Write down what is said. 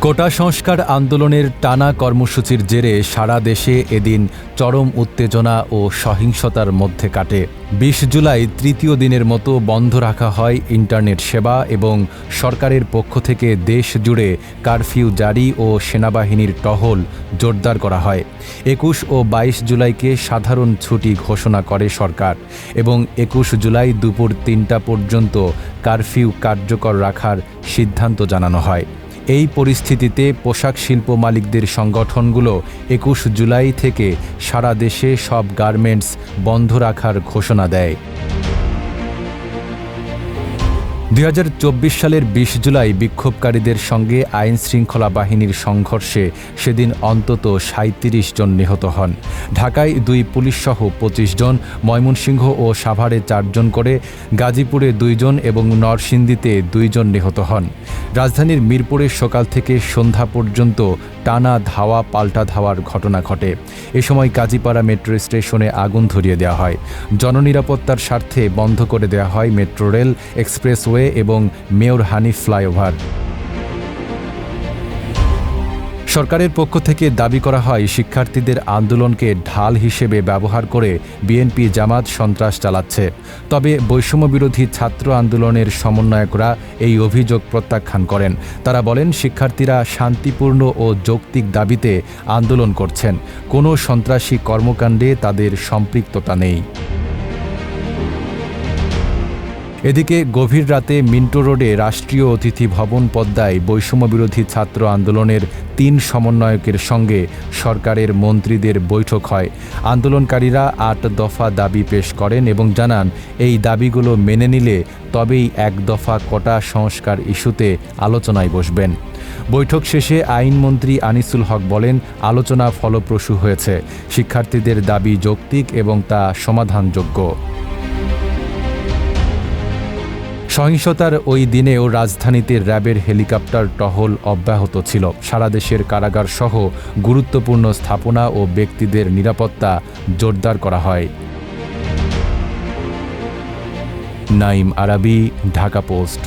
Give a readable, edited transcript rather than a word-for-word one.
কোটা সংস্কার আন্দোলনের টানা কর্মসূচির জেরে সারা দেশে এদিন চরম উত্তেজনা ও সহিংসতার মধ্যে কাটে। ২০ জুলাই তৃতীয় দিনের মতো বন্ধ রাখা হয় ইন্টারনেট সেবা এবং সরকারের পক্ষ থেকে দেশ জুড়ে কারফিউ জারি ও সেনাবাহিনীর টহল জোরদার করা হয়। ২১ ও ২২ জুলাইকে সাধারণ ছুটি ঘোষণা করে সরকার এবং ২১ জুলাই দুপুর ৩টা পর্যন্ত কারফিউ কার্যকর রাখার সিদ্ধান্ত জানানো হয়। এই পরিস্থিতিতে পোশাক শিল্প মালিকদের সংগঠনগুলো ২১ জুলাই থেকে সারা দেশে সব গার্মেন্টস বন্ধ রাখার ঘোষণা দেয়। ২০২৪ সালের ২০ জুলাই বিক্ষোভকারীদের সঙ্গে আইনশৃঙ্খলা বাহিনীর সংঘর্ষে সেদিন অন্তত ৩৭ জন নিহত হন। ঢাকায় ২ পুলিশসহ ২৫ জন, ময়মনসিংহ ও সাভারে ৪ জন করে, গাজীপুরে ২ জন এবং নরসিংদীতে ২ জন নিহত হন। রাজধানীর মিরপুরে সকাল থেকে সন্ধ্যা পর্যন্ত টানা ধাওয়া পাল্টা ধাওয়ার ঘটনা ঘটে। এ সময় কাজীপাড়া মেট্রো স্টেশনে আগুন ধরিয়ে দেওয়া হয়। জননিরাপত্তার স্বার্থে বন্ধ করে দেওয়া হয় মেট্রো রেল, এক্সপ্রেসওয়ে এবং মেয়র হানিফ ফ্লাইওভার। সরকারের পক্ষ থেকে দাবি করা হয় শিক্ষার্থীদের আন্দোলনকে ঢাল হিসেবে ব্যবহার করে বিএনপি জামাত সন্ত্রাস চালাচ্ছে। তবে বৈষম্যবিরোধী ছাত্র আন্দোলনের সমন্বয়করা এই অভিযোগ প্রত্যাখ্যান করেন। তারা বলেন শিক্ষার্থীরা শান্তিপূর্ণ ও যৌক্তিক দাবিতে আন্দোলন করছেন, কোনো সন্ত্রাসী কর্মকাণ্ডে তাদের সম্পৃক্ততা নেই। এদিকে গভীর রাতে মিন্টো রোডে রাষ্ট্রীয় অতিথি ভবন পদ্মায় বৈষম্যবিরোধী ছাত্র আন্দোলনের ৩ সমন্বয়কের সঙ্গে সরকারের মন্ত্রীদের বৈঠক হয়। আন্দোলনকারীরা ৮ দফা দাবি পেশ করেন এবং জানান এই দাবিগুলো মেনে নিলে তবেই ১ দফা কোটা সংস্কার ইস্যুতে আলোচনায় বসবেন। বৈঠক শেষে আইনমন্ত্রী আনিসুল হক বলেন, আলোচনা ফলপ্রসূ হয়েছে, শিক্ষার্থীদের দাবি যৌক্তিক এবং তা সমাধানযোগ্য। সহিংসতার ওই দিনেও রাজধানীতে র্যাবের হেলিকপ্টার টহল অব্যাহত ছিল। সারা দেশের কারাগার সহ গুরুত্বপূর্ণ স্থাপনা ও ব্যক্তিদের নিরাপত্তা জোরদার করা হয়। নাঈম আরাবী, ঢাকা পোস্ট।